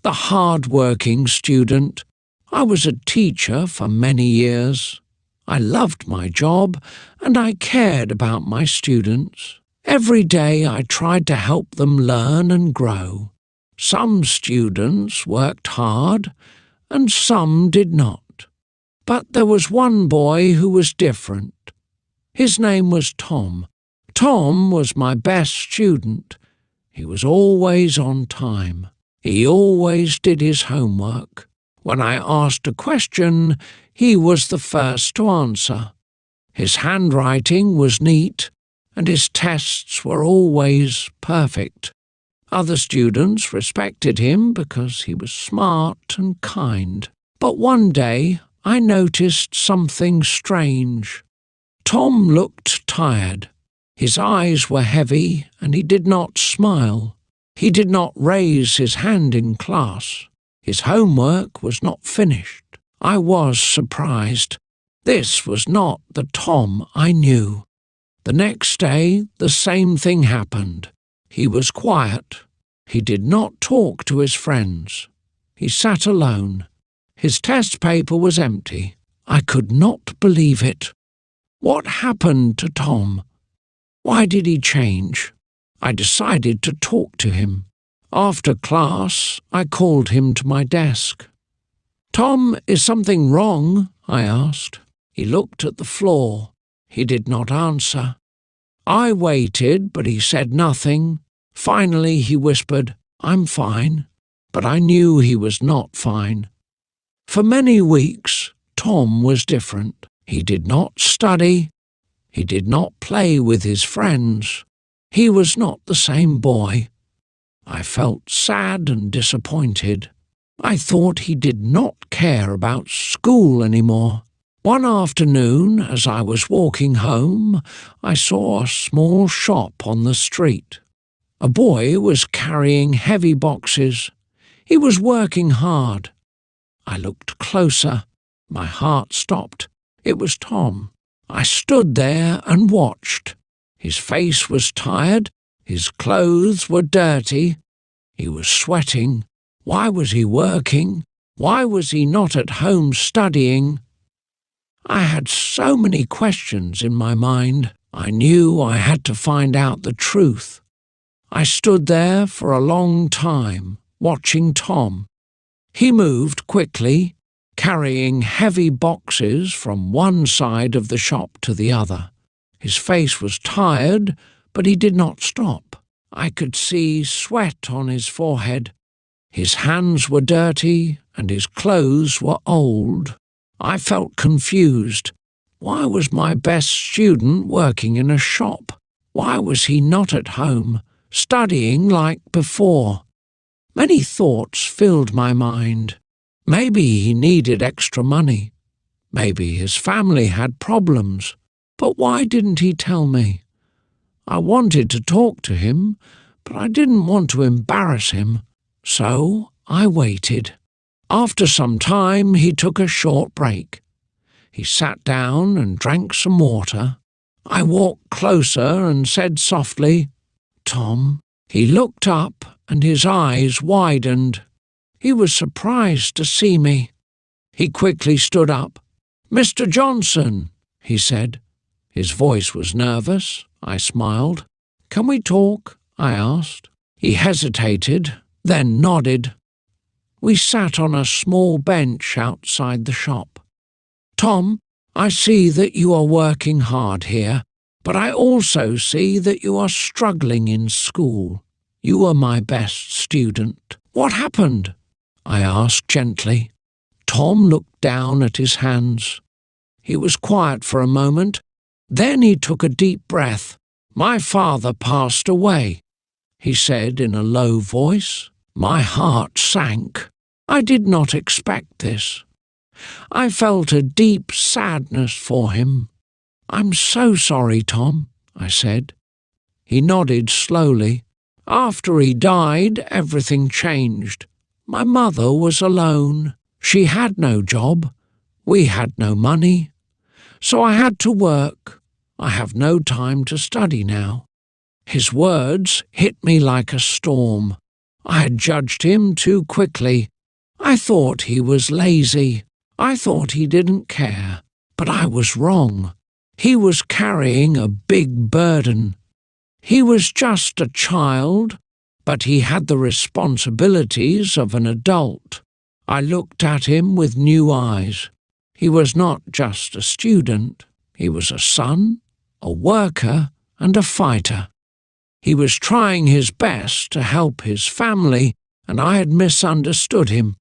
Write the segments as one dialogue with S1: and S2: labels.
S1: the hard-working student. I was a teacher for many years. I loved my job and I cared about my students. Every day I tried to help them learn and grow. Some students worked hard and some did not. But there was one boy who was different. His name was Tom. Tom was my best student. He was always on time. He always did his homework. When I asked a question, he was the first to answer. His handwriting was neat, and his tests were always perfect. Other students respected him because he was smart and kind. But one day I noticed something strange. Tom looked tired. His eyes were heavy and he did not smile. He did not raise his hand in class. His homework was not finished. I was surprised. This was not the Tom I knew. The next day, the same thing happened. He was quiet. He did not talk to his friends. He sat alone. His test paper was empty. I could not believe it. What happened to Tom? Why did he change? I decided to talk to him. After class, I called him to my desk. "Tom, is something wrong?" I asked. He looked at the floor. He did not answer. I waited, but he said nothing. Finally, he whispered, "I'm fine." But I knew he was not fine. For many weeks, Tom was different. He did not study. He did not play with his friends. He was not the same boy. I felt sad and disappointed. I thought he did not care about school anymore. One afternoon, as I was walking home, I saw a small shop on the street. A boy was carrying heavy boxes. He was working hard. I looked closer. My heart stopped. It was Tom. I stood there and watched. His face was tired. His clothes were dirty. He was sweating. Why was he working? Why was he not at home studying? I had so many questions in my mind. I knew I had to find out the truth. I stood there for a long time, watching Tom. He moved quickly, carrying heavy boxes from one side of the shop to the other. His face was tired, but he did not stop. I could see sweat on his forehead. His hands were dirty and his clothes were old. I felt confused. Why was my best student working in a shop? Why was he not at home, studying like before? Many thoughts filled my mind. Maybe he needed extra money. Maybe his family had problems. But why didn't he tell me? I wanted to talk to him, but I didn't want to embarrass him. So I waited. After some time, he took a short break. He sat down and drank some water. I walked closer and said softly, "Tom." He looked up and his eyes widened. He was surprised to see me. He quickly stood up. "Mr. Johnson," he said. His voice was nervous. I smiled. "Can we talk?" I asked. He hesitated, then nodded. We sat on a small bench outside the shop. "Tom, I see that you are working hard here, but I also see that you are struggling in school. You are my best student. What happened?" I asked gently. Tom looked down at his hands. He was quiet for a moment. Then he took a deep breath. "My father passed away," he said in a low voice. My heart sank. I did not expect this. I felt a deep sadness for him. "I'm so sorry, Tom," I said. He nodded slowly. "After he died, everything changed. My mother was alone. She had no job. We had no money. So I had to work. I have no time to study now." His words hit me like a storm. I had judged him too quickly. I thought he was lazy. I thought he didn't care. But I was wrong. He was carrying a big burden. He was just a child, but he had the responsibilities of an adult. I looked at him with new eyes. He was not just a student. He was a son, a worker, and a fighter. He was trying his best to help his family, and I had misunderstood him.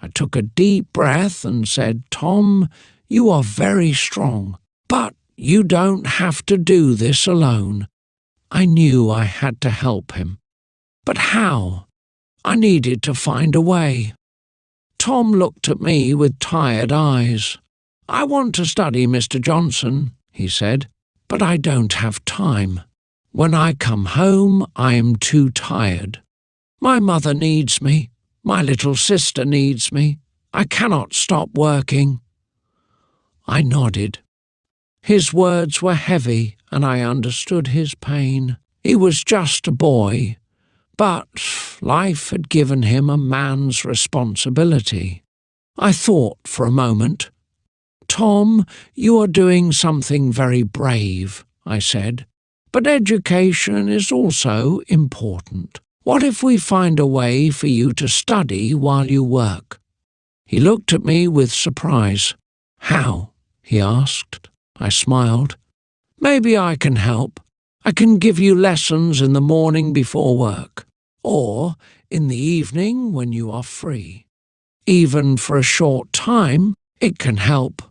S1: I took a deep breath and said, "Tom, you are very strong, but you don't have to do this alone." I knew I had to help him. But how? I needed to find a way. Tom looked at me with tired eyes. "I want to study, Mr. Johnson," he said, "but I don't have time. When I come home, I am too tired. My mother needs me. My little sister needs me. I cannot stop working." I nodded. His words were heavy, and I understood his pain. He was just a boy, but life had given him a man's responsibility. I thought for a moment. "Tom, you are doing something very brave," I said. "But education is also important. What if we find a way for you to study while you work?" He looked at me with surprise. "How?" he asked. I smiled. "Maybe I can help. I can give you lessons in the morning before work, or in the evening when you are free. Even for a short time, it can help."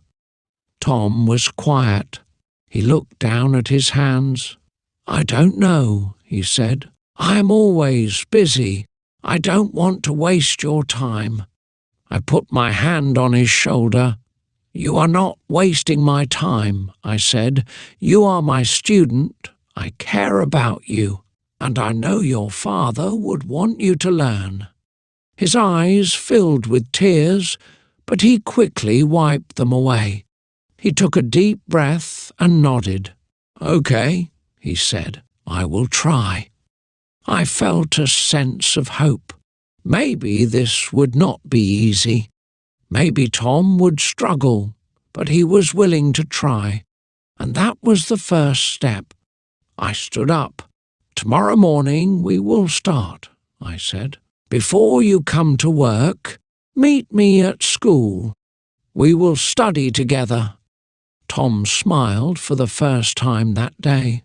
S1: Tom was quiet. He looked down at his hands. "I don't know," he said. "I am always busy. I don't want to waste your time." I put my hand on his shoulder. "You are not wasting my time," I said. "You are my student. I care about you, and I know your father would want you to learn." His eyes filled with tears, but he quickly wiped them away. He took a deep breath and nodded. "Okay," he said, "I will try." I felt a sense of hope. Maybe this would not be easy. Maybe Tom would struggle, but he was willing to try, and that was the first step. I stood up. "Tomorrow morning we will start," I said. "Before you come to work, meet me at school. We will study together." Tom smiled for the first time that day.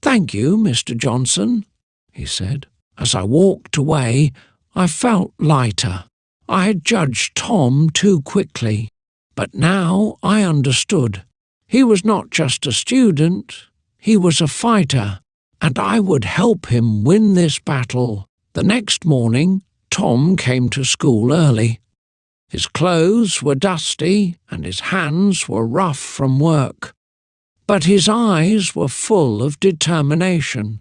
S1: "Thank you, Mr. Johnson," he said. As I walked away, I felt lighter. I had judged Tom too quickly, but now I understood. He was not just a student, he was a fighter, and I would help him win this battle. The next morning, Tom came to school early. His clothes were dusty and his hands were rough from work, but his eyes were full of determination.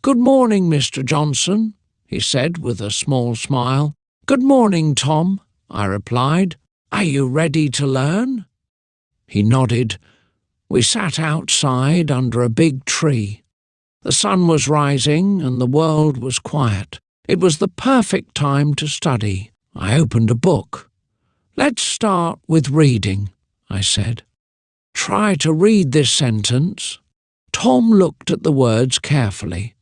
S1: "Good morning, Mr. Johnson," he said with a small smile. "Good morning, Tom," I replied. "Are you ready to learn?" He nodded. We sat outside under a big tree. The sun was rising and the world was quiet. It was the perfect time to study. I opened a book. "Let's start with reading," I said. "Try to read this sentence." Tom looked at the words carefully.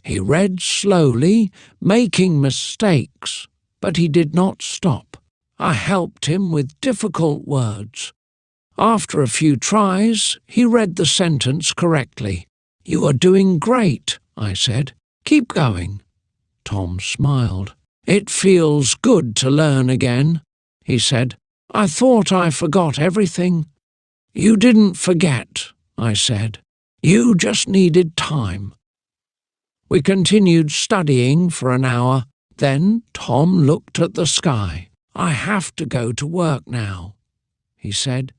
S1: He read slowly, making mistakes, but he did not stop. I helped him with difficult words. After a few tries, he read the sentence correctly. "You are doing great," I said. "Keep going." Tom smiled. "It feels good to learn again," he said. "I thought I forgot everything." "You didn't forget," I said. "You just needed time." We continued studying for an hour. Then Tom looked at the sky. "I have to go to work now," he said.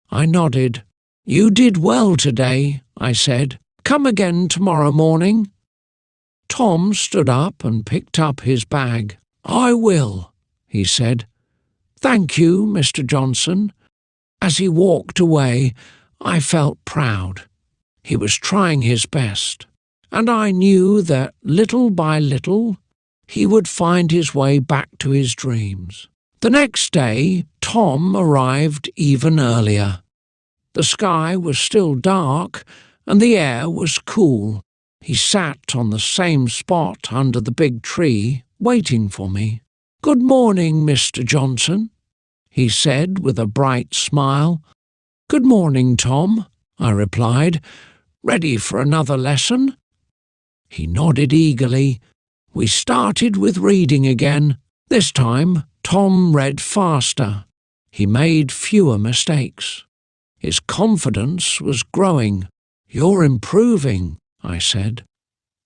S1: I nodded. "You did well today," I said. "Come again tomorrow morning." Tom stood up and picked up his bag. "I will," he said. "Thank you, Mr. Johnson." As he walked away, I felt proud. He was trying his best, and I knew that little by little he would find his way back to his dreams. The next day, Tom arrived even earlier. The sky was still dark and the air was cool. He sat on the same spot under the big tree, waiting for me. "Good morning, Mr. Johnson," he said with a bright smile. "Good morning, Tom," I replied. "Ready for another lesson?" He nodded eagerly. We started with reading again. This time, Tom read faster. He made fewer mistakes. His confidence was growing. "You're improving," I said.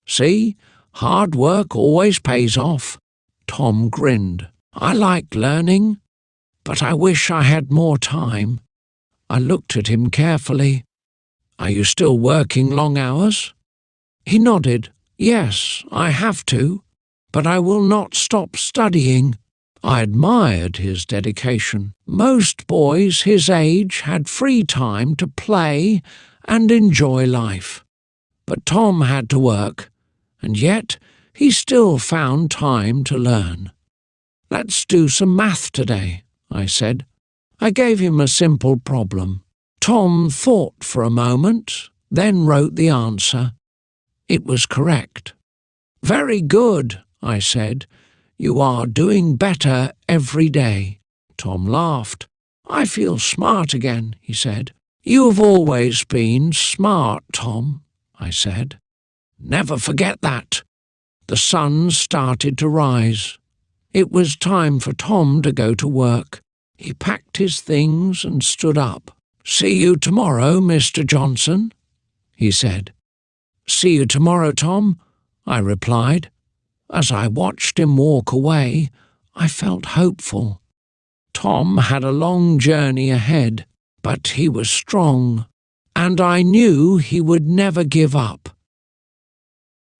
S1: "See, hard work always pays off." Tom grinned. "I like learning, but I wish I had more time." I looked at him carefully. "Are you still working long hours?" He nodded. "Yes, I have to, but I will not stop studying." I admired his dedication. Most boys his age had free time to play and enjoy life. But Tom had to work, and yet he still found time to learn. "Let's do some math today," I said. I gave him a simple problem. Tom thought for a moment, then wrote the answer. It was correct. "Very good," I said. "You are doing better every day." Tom laughed. "I feel smart again," he said. "You have always been smart, Tom," I said. "Never forget that." The sun started to rise. It was time for Tom to go to work. He packed his things and stood up. "See you tomorrow, Mr. Johnson," he said. "See you tomorrow, Tom," I replied. As I watched him walk away, I felt hopeful. Tom had a long journey ahead, but he was strong, and I knew he would never give up.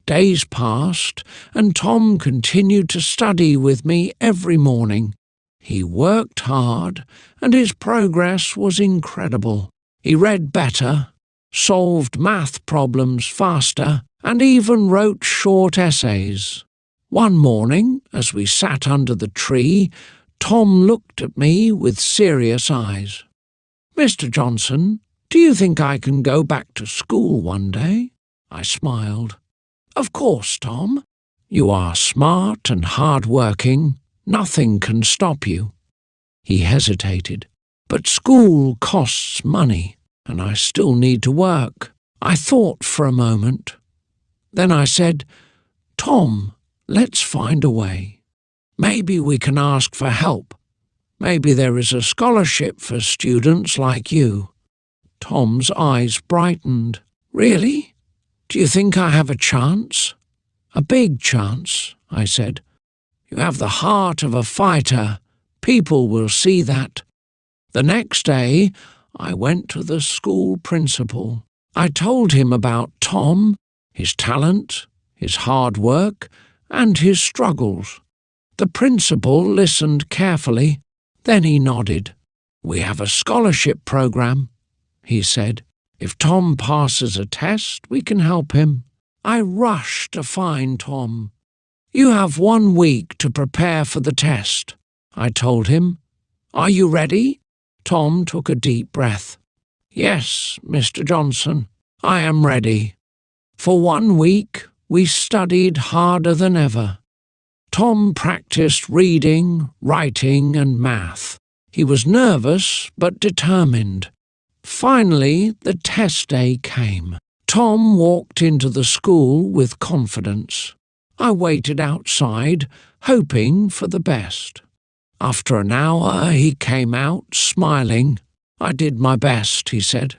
S1: Days passed, and Tom continued to study with me every morning. He worked hard, and his progress was incredible. He read better, solved math problems faster, and even wrote short essays. One morning, as we sat under the tree, Tom looked at me with serious eyes. "Mr. Johnson, do you think I can go back to school one day?" I smiled. "Of course, Tom. You are smart and hard-working. Nothing can stop you." He hesitated. "But school costs money, and I still need to work." I thought for a moment. Then I said, "Tom, let's find a way. Maybe we can ask for help. Maybe there is a scholarship for students like you." Tom's eyes brightened. "Really? Do you think I have a chance?" "A big chance," I said. "You have the heart of a fighter. People will see that." The next day, I went to the school principal. I told him about Tom, his talent, his hard work, and his struggles. The principal listened carefully, then he nodded. "We have a scholarship program," he said. "If Tom passes a test, we can help him." I rushed to find Tom. "You have 1 week to prepare for the test," I told him. "Are you ready?" Tom took a deep breath. "Yes, Mr. Johnson, I am ready." For 1 week, we studied harder than ever. Tom practiced reading, writing, and math. He was nervous but determined. Finally, the test day came. Tom walked into the school with confidence. I waited outside, hoping for the best. After an hour, he came out, smiling. "I did my best," he said.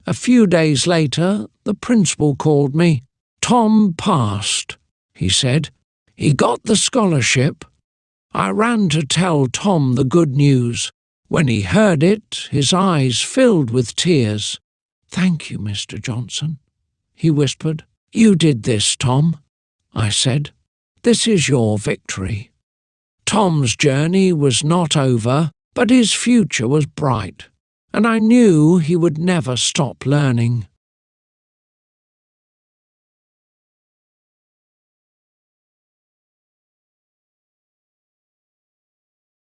S1: A few days later, the principal called me. "Tom passed," he said. "He got the scholarship." I ran to tell Tom the good news. When he heard it, his eyes filled with tears. "Thank you, Mr. Johnson," he whispered. "You did this, Tom," I said. "This is your victory." Tom's journey was not over, but his future was bright, and I knew he would never stop learning.